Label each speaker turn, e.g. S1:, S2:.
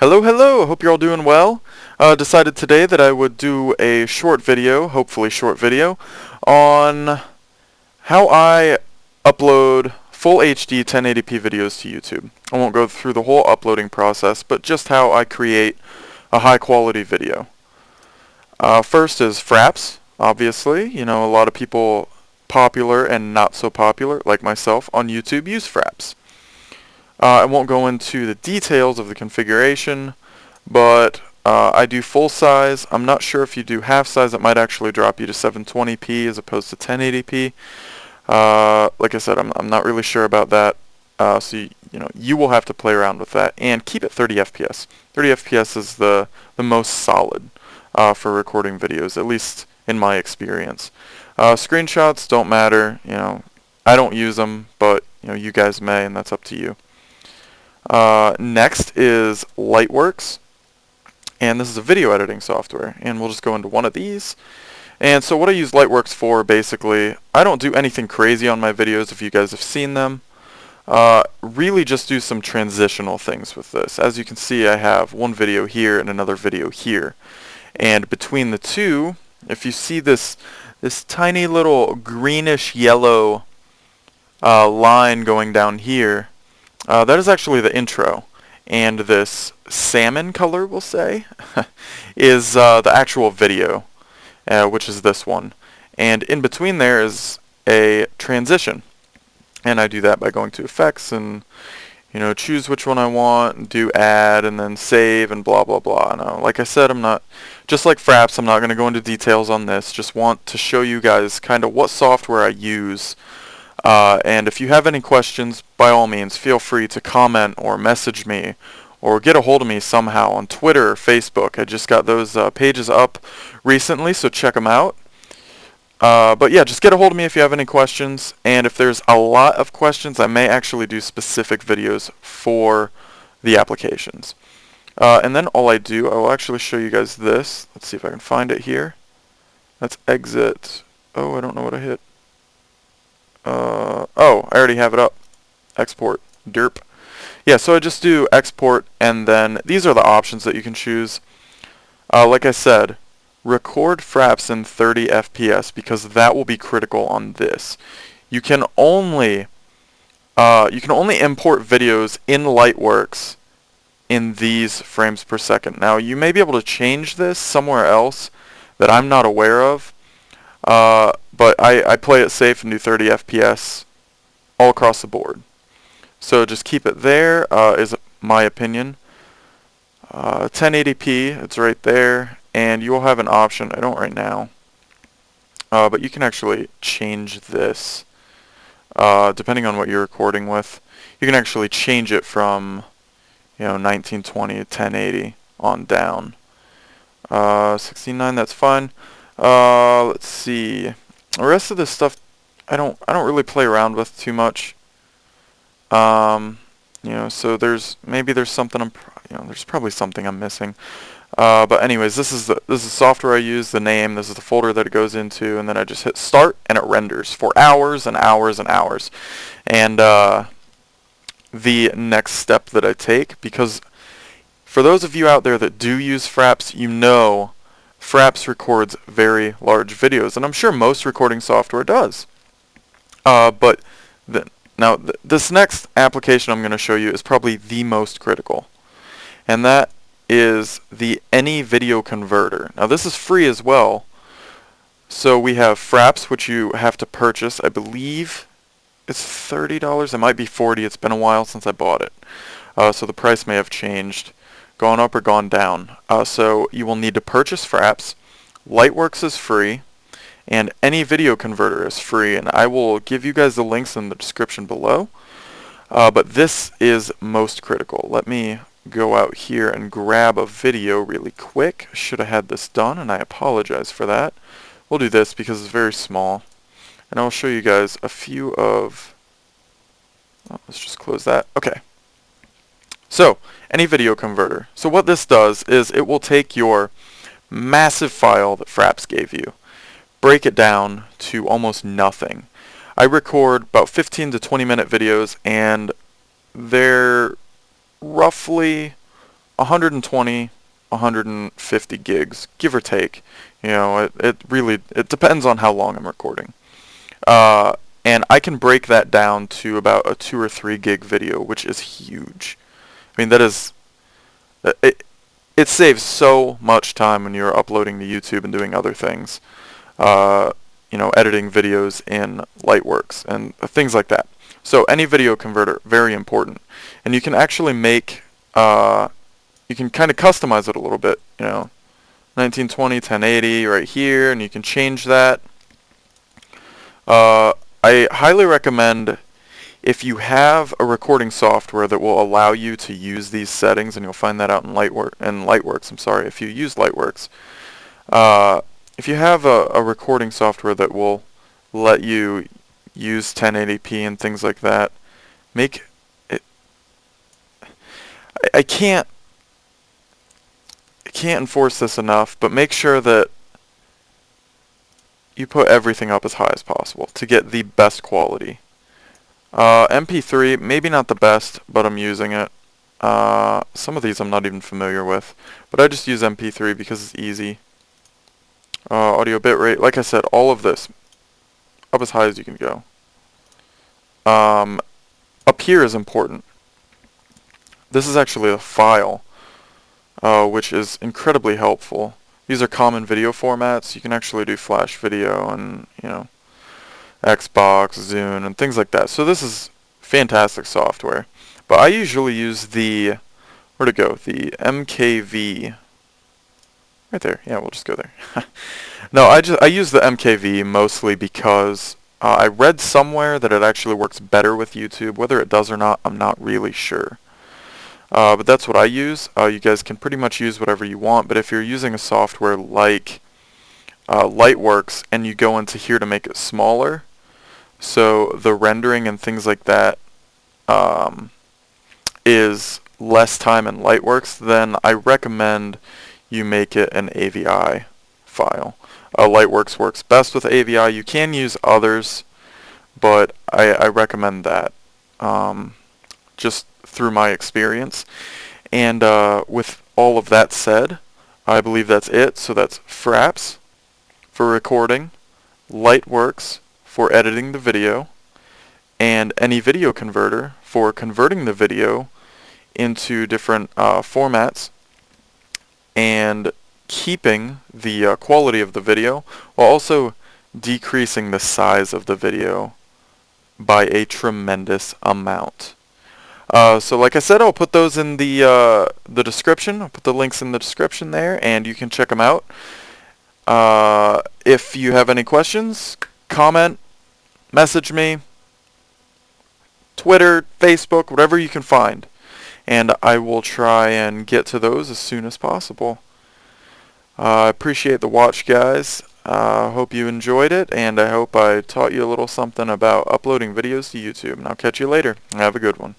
S1: Hello, hello! Hope you're all doing well. Decided today that I would do a short video, hopefully short video, on how I upload full HD 1080p videos to YouTube. I won't go through the whole uploading process, but just how I create a high quality video. First is Fraps, obviously. You know, a lot of people popular and not so popular, like myself, on YouTube use Fraps. I won't go into the details of the configuration, but I do full size. I'm not sure if you do half size, it might actually drop you to 720p as opposed to 1080p. Like I said, I'm not really sure about that. So you will have to play around with that and keep it 30 FPS. 30 FPS is the most solid for recording videos, at least in my experience. Screenshots don't matter. I don't use them, but you guys may, and that's up to you. Next is Lightworks, and this is a video editing software, and we'll just go into one of these. And so what I use Lightworks for, basically, I don't do anything crazy on my videos if you guys have seen them. Really just do some transitional things with this. As you can see, I have one video here and another video here, and between the two, if you see this tiny little greenish yellow line going down here, that is actually the intro, and this salmon color, we'll say, is the actual video, which is this one. And in between there is a transition, and I do that by going to effects and choose which one I want, and do add, and then save, and blah blah blah. Now, like I said, I'm not, just like Fraps, I'm not going to go into details on this. Just want to show you guys kind of what software I use. And if you have any questions, by all means, feel free to comment or message me or get a hold of me somehow on Twitter or Facebook. I just got those pages up recently, so check them out. But yeah, just get a hold of me if you have any questions. And if there's a lot of questions, I may actually do specific videos for the applications. And then all I will actually show you guys this. Let's see if I can find it here. That's exit. Oh, I don't know what I hit. Oh, I already have it up. Export. Derp. Yeah, so I just do export, and then these are the options that you can choose. Like I said, record Fraps in 30 FPS because that will be critical on this. You can only import videos in Lightworks in these frames per second. Now, you may be able to change this somewhere else that I'm not aware of. But I play it safe and do 30 FPS all across the board. So just keep it there, is my opinion. 1080p, it's right there, and you will have an option, I don't right now, but you can actually change this, depending on what you're recording with. You can actually change it from 1920 to 1080 on down. 69, that's fine. Let's see. The rest of this stuff, I don't really play around with too much. So there's something there's probably something I'm missing. But anyways, this is the software I use, the name, this is the folder that it goes into, and then I just hit start and it renders for hours and hours and hours. And the next step that I take, because for those of you out there that do use Fraps, Fraps records very large videos, and I'm sure most recording software does. But this next application I'm going to show you is probably the most critical, and that is the Any Video Converter. Now this is free as well. So we have Fraps, which you have to purchase. I believe it's $30. It might be $40. It's been a while since I bought it, so the price may have changed, gone up or gone down. So you will need to purchase Fraps. Lightworks is free, and Any Video Converter is free, and I will give you guys the links in the description below. But this is most critical. Let me go out here and grab a video really quick. Should have had this done, and I apologize for that. We'll do this because it's very small, and I'll show you guys a few of... let's just close that. Okay. So, Any Video Converter. So what this does is it will take your massive file that Fraps gave you, break it down to almost nothing. I record about 15 to 20 minute videos, and they're roughly 120, 150 gigs, give or take. You know, it really, it depends on how long I'm recording. Uh, and I can break that down to about a 2 or 3 gig video, which is huge. I mean, that is, it, it saves so much time when you're uploading to YouTube and doing other things. Uh, you know, editing videos in Lightworks and things like that. So any video converter, very important. And you can actually make, you can kind of customize it a little bit, you know, 1920, 1080 right here, and you can change that. I highly recommend, if you have a recording software that will allow you to use these settings, and you'll find that out in Lightworks, I'm sorry, if you use Lightworks. If you have a recording software that will let you use 1080p and things like that, make it. I can't enforce this enough, but make sure that you put everything up as high as possible to get the best quality. MP3, maybe not the best, but I'm using it. Some of these I'm not even familiar with, but I just use MP3 because it's easy. Audio bitrate, like I said, all of this up as high as you can go. Up here is important. This is actually a file, which is incredibly helpful. These are common video formats. You can actually do Flash video and, you know, Xbox, Zune, and things like that. So this is fantastic software. But I usually use the, where'd it go? The MKV. Right there. Yeah, we'll just go there. No, I use the MKV mostly because I read somewhere that it actually works better with YouTube. Whether it does or not, I'm not really sure. But that's what I use. You guys can pretty much use whatever you want, but if you're using a software like Lightworks and you go into here to make it smaller, so the rendering and things like that is less time in Lightworks, then I recommend you make it an AVI file. Lightworks works best with AVI. You can use others, but I recommend that. Just through my experience. And with all of that said, I believe that's it. So that's Fraps for recording, Lightworks for editing the video, and any video converter for converting the video into different formats and keeping the quality of the video while also decreasing the size of the video by a tremendous amount. So like I said, I'll put those in the description. I'll put the links in the description there, and you can check them out. If you have any questions, comment, message me, Twitter, Facebook, whatever you can find, and I will try and get to those as soon as possible. I appreciate the watch, guys. Hope you enjoyed it, and I hope I taught you a little something about uploading videos to YouTube. And I'll catch you later. Have a good one.